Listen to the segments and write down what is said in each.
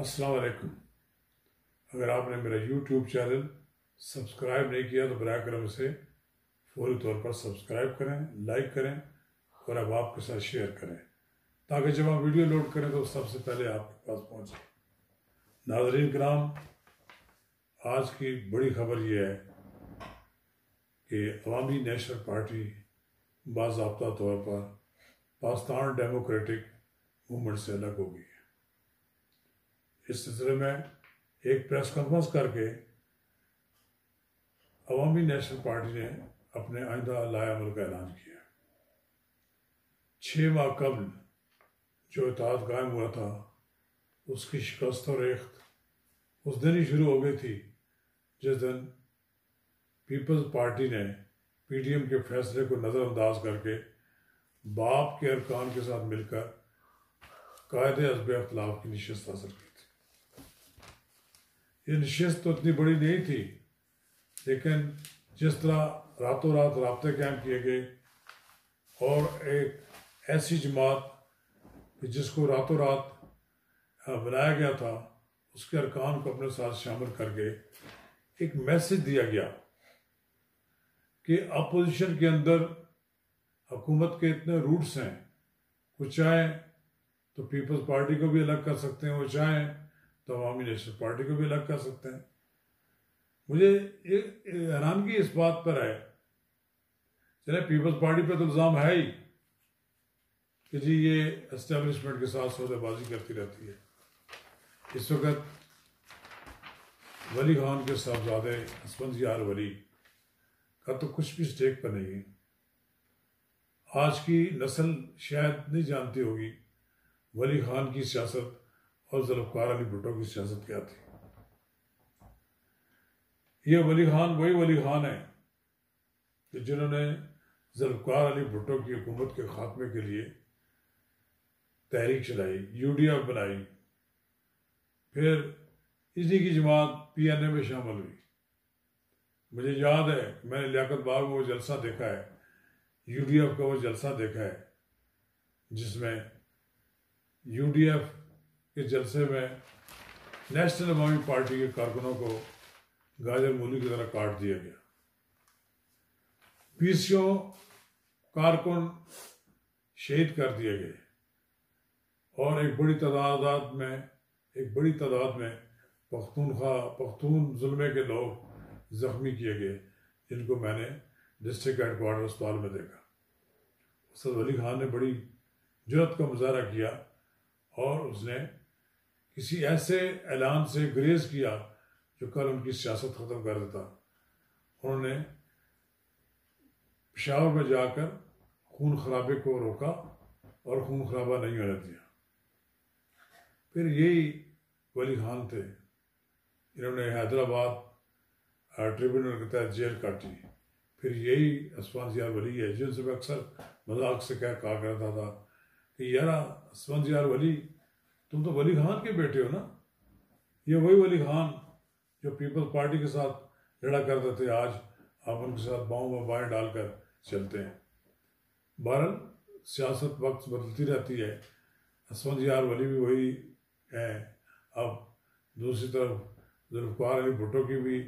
السلام علیکم۔ اگر آپ نے میرا یوٹیوب چینل سبسکرائب نہیں کیا تو براہ کرم اسے فوری طور پر سبسکرائب کریں، لائک کریں اور اب آپ کے ساتھ شیئر کریں تاکہ جب ہم ویڈیو لوڈ کریں تو سب سے پہلے آپ کے پاس پہنچے۔ ناظرین کرام، آج کی بڑی خبر یہ ہے کہ عوامی نیشنل پارٹی باضابطہ طور پر پاکستان ڈیموکریٹک موومنٹ سے الگ ہو گئی ہے۔ اس سلسلے میں ایک پریس کانفرنس کر کے عوامی نیشنل پارٹی نے اپنے آئندہ لائحہ عمل کا اعلان کیا۔ 6 ماہ قبل جو اتحاد قائم ہوا تھا اس کی شکست و ریخت اس دن ہی شروع ہو گئی تھی جس دن پیپلز پارٹی نے پی ٹی ایم کے فیصلے کو نظر انداز کر کے باپ کے ارکان کے ساتھ مل کر قائد حزب اختلاف کی نشست حاصل کی تھی۔ یہ نشست تو اتنی بڑی نہیں تھی، لیکن جس طرح راتوں رات رابطے قائم کیے گئے اور ایک ایسی جماعت جس کو راتوں رات بنایا گیا تھا اس کے ارکان کو اپنے ساتھ شامل کر کے ایک میسج دیا گیا کہ اپوزیشن کے اندر حکومت کے اتنے روٹس ہیں، وہ چاہیں تو پیپلز پارٹی کو بھی الگ کر سکتے ہیں، وہ چاہیں تو عوامی نیشنل پارٹی کو بھی الگ کر سکتے ہیں۔ مجھے یہ حیرانگی اس بات پر ہے، چلے پیپلز پارٹی پہ تو الزام ہے ہی کہ جی یہ اسٹیبلشمنٹ کے ساتھ سودے بازی کرتی رہتی ہے۔ اس وقت ولی خان کے صاحبزادے اسفندیار ولی کا تو کچھ بھی اسٹیک پر نہیں ہے۔ آج کی نسل شاید نہیں جانتی ہوگی ولی خان کی سیاست اور ذوالفقار علی بھٹو کی سیاست کیا تھی۔ یہ ولی خان وہی ولی خان ہے کہ جنہوں نے ذوالفقار علی بھٹو کی حکومت کے خاتمے کے لیے تحریک چلائی، یو ڈی ایف بنائی، پھر اسی کی جماعت پی این اے میں شامل ہوئی۔ مجھے یاد ہے کہ میں نے لیاقت باغ میں وہ جلسہ دیکھا ہے، یو ڈی ایف کا وہ جلسہ دیکھا ہے جس میں یو ڈی ایف کے جلسے میں نیشنل عوامی پارٹی کے کارکنوں کو گاجر مولی کی طرح کاٹ دیا گیا۔ 20 کارکن شہید کر دیے گئے اور ایک بڑی تعداد میں پختون زلمے کے لوگ زخمی کیے گئے، جن کو میں نے ڈسٹرکٹ ہیڈ کوارٹر اسپتال میں دیکھا۔ اسد ولی خان نے بڑی جرأت کا مظاہرہ کیا اور اس نے کسی ایسے اعلان سے گریز کیا جو کل ان کی سیاست ختم کر دیتا۔ انہوں نے پشاور میں جا کر خون خرابے کو روکا اور خون خرابہ نہیں ہونے دیا۔ پھر یہی ولی خان تھے، انہوں نے حیدرآباد ٹریبیونل کے تحت جیل کاٹی۔ پھر یہی اسفندیار ولی ہے جن سے میں اکثر مذاق سے کہا کرتا تھا کہ یار اسفندیار ولی، تم تو ولی خان کے بیٹے ہو نا۔ یہ وہی ولی خان جو پیپلز پارٹی کے ساتھ لڑا کرتے تھے، آج آپ ان کے ساتھ باؤں میں بائیں ڈال کر چلتے ہیں۔ بہرحال سیاست وقت بدلتی رہتی ہے، اسفندیار ولی بھی وہی ہیں۔ اب دوسری طرف ذوالفقار علی بھٹو کی بھی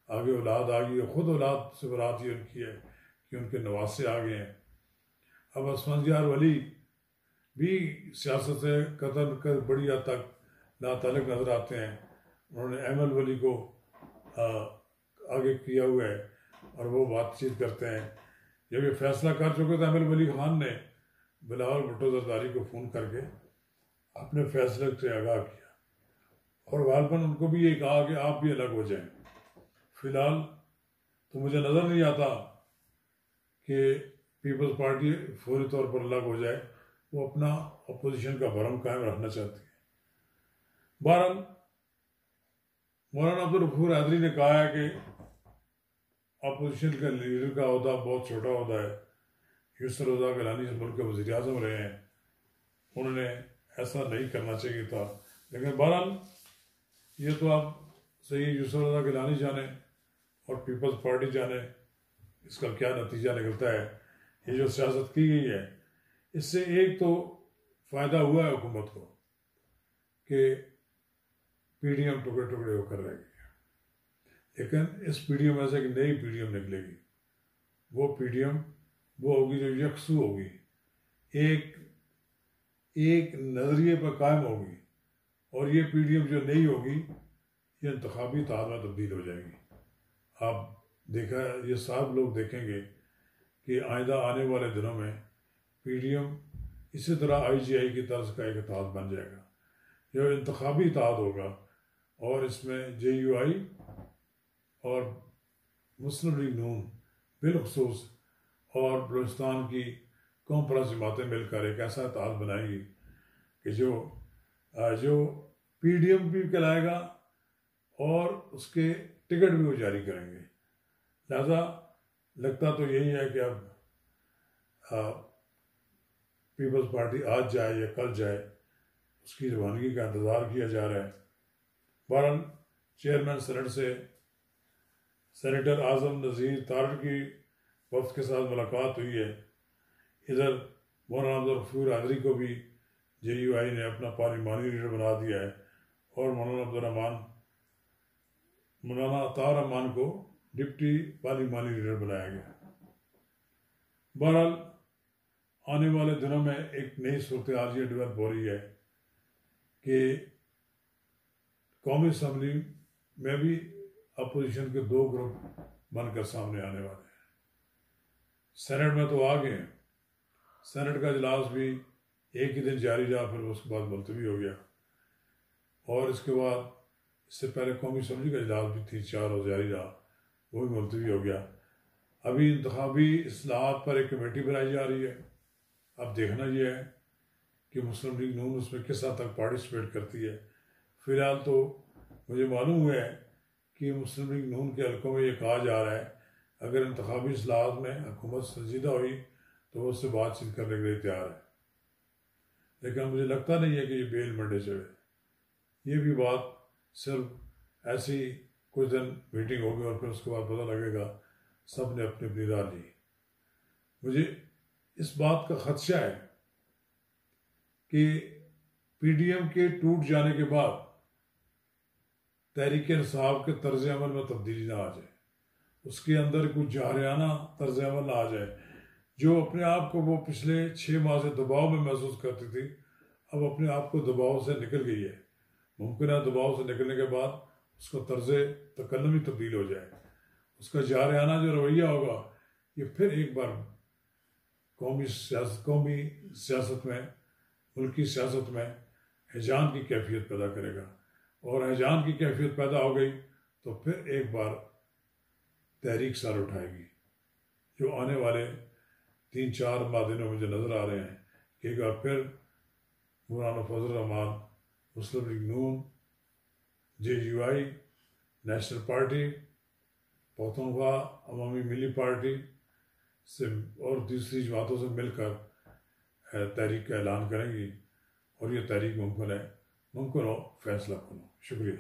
آگے اولاد آ گئی ہے، خود اولاد سے برات یہ ان کی ہے کہ ان کے نواسے آ گئے ہیں۔ اب اسفندیار ولی بھی سیاست سے قطعاً بڑی حد تک ناتعلق نظر آتے ہیں۔ انہوں نے احمد ولی کو آگے کیا ہوا ہے اور وہ بات چیت کرتے ہیں۔ جب یہ فیصلہ کر چکے تو احمد ولی خان نے بلاول بھٹو زرداری کو فون کر کے اپنے فیصلے سے آگاہ کیا اور غالباً ان کو بھی یہ کہا کہ آپ بھی الگ ہو جائیں۔ فی الحال تو مجھے نظر نہیں آتا کہ پیپلز پارٹی فوری طور پر الگ ہو جائے، وہ اپنا اپوزیشن کا بھرم قائم رکھنا چاہتی ہے۔ بہرحال مولانا عبدالغفور حیدری نے کہا ہے کہ اپوزیشن کا لیڈر کا عہدہ بہت چھوٹا عہدہ ہے۔ یسر رضا گیلانی اس ملک کے وزیر اعظم رہے ہیں، انہوں نے ایسا نہیں کرنا چاہیے تھا، لیکن بہرحال یہ تو آپ صحیح یسر رضا گیلانی جانے اور پیپلز پارٹی جانے اس کا کیا نتیجہ نکلتا ہے۔ یہ جو سیاست کی گئی ہے اس سے ایک تو فائدہ ہوا ہے حکومت کو کہ پی ڈی ایم ٹکڑے ٹکڑے ہو کر رہ گئی. لیکن اس پی ڈی ایم میں سے ایک نئی پی ڈی ایم نکلے گی. وہ پی ڈی ایم وہ ہوگی جو یکسو ہوگی، ایک نظریے پر قائم ہوگی. اور یہ پی ڈی ایم جو نئی ہوگی یہ انتخابی اتحاد میں تبدیل ہو جائے گی. آپ دیکھا یہ سب لوگ دیکھیں گے کہ آئندہ آنے والے دنوں میں پی ڈی ایم اسی طرح آئی جی آئی کی طرز کا ایک اتحاد بن جائے گا جو انتخابی اتحاد ہوگا. اور اس میں جے یو آئی اور مسلم لیگ نون بالخصوص اور بلوچستان کی قوم پرست جماعتیں مل کر ایک ایسا اتحاد بنائیں گی کہ جو پی ڈی ایم بھی کہلائے گا اور اس کے ٹکٹ بھی وہ جاری کریں گے. لہذا لگتا تو یہی ہے کہ اب پیپلز پارٹی آج جائے یا کل جائے، اس کی روانگی کا انتظار کیا جا رہا ہے. بہرحال چیئرمین سینٹ سے سینیٹر اعظم نذیر تارڑ کی وفد کے ساتھ ملاقات ہوئی ہے. ادھر مولانا عبدالغفور حیدری کو بھی جے یو آئی نے اپنا پارلیمانی لیڈر بنا دیا ہے اور مولانا عطا رحمان کو ڈپٹی پارلیمانی لیڈر بنایا گیا. بہرحال آنے والے دنوں میں ایک نئی صورتحال یہ ڈیولپ ہو رہی ہے کہ قومی اسمبلی میں بھی اپوزیشن کے 2 گروپ بن کر سامنے آنے والے ہیں. سینٹ میں تو آ گئے ہیں. سینٹ کا اجلاس بھی ایک ہی دن جاری رہا، پھر اس کے بعد ملتوی ہو گیا. اور اس کے بعد اس سے پہلے قومی اسمبلی کا اجلاس بھی 3-4 روز جاری رہا، وہ بھی ملتوی ہو گیا. ابھی انتخابی اصلاحات پر ایک کمیٹی بنائی جا رہی ہے. اب دیکھنا یہ ہے کہ مسلم لیگ نون اس میں کس حد تک پارٹیسپیٹ کرتی ہے. فی الحال تو مجھے معلوم ہوا ہے کہ مسلم لیگ نون کے حلقوں میں یہ کہا جا رہا ہے اگر انتخابی اصلاحات میں حکومت سنجیدہ ہوئی تو وہ اس سے بات چیت کرنے کے لیے تیار ہے. لیکن مجھے لگتا نہیں ہے کہ یہ بیل منڈے چڑھے. یہ بھی بات صرف ایسی کچھ دن میٹنگ ہوگی اور پھر اس کے بعد پتہ لگے گا سب نے اپنی اپنی رائے لی. مجھے اس بات کا خدشہ ہے کہ پی ڈی ایم کے ٹوٹ جانے کے بعد تحریک انصاف کے طرز عمل میں تبدیلی نہ آ جائے، اس کے اندر کچھ جارحانہ طرز عمل نہ آ جائے. جو اپنے آپ کو وہ پچھلے 6 ماہ سے دباؤ میں محسوس کرتی تھی اب اپنے آپ کو دباؤ سے نکل گئی ہے. ممکن ہے دباؤ سے نکلنے کے بعد اس کا طرز تکلم ہی تبدیل ہو جائے. اس کا جارحانہ جو رویہ ہوگا یہ پھر ایک بار قومی سیاست میں، ملکی سیاست میں ہیجان کی کیفیت پیدا کرے گا. اور ہیجان کی کیفیت پیدا ہو گئی تو پھر ایک بار تحریک سر اٹھائے گی. جو آنے والے 3-4 ماہ دنوں میں جو نظر آ رہے ہیں کہ ایک بار پھر مولانا فضل الرحمان، مسلم لیگ نون، J U I, National Party, Pakhtunkhwa Awami Milli party سے اور دوسری جماعتوں سے مل کر تحریک کا اعلان کریں گی. اور یہ تحریک ممکن ہو فیصلہ کن ہو. شکریہ.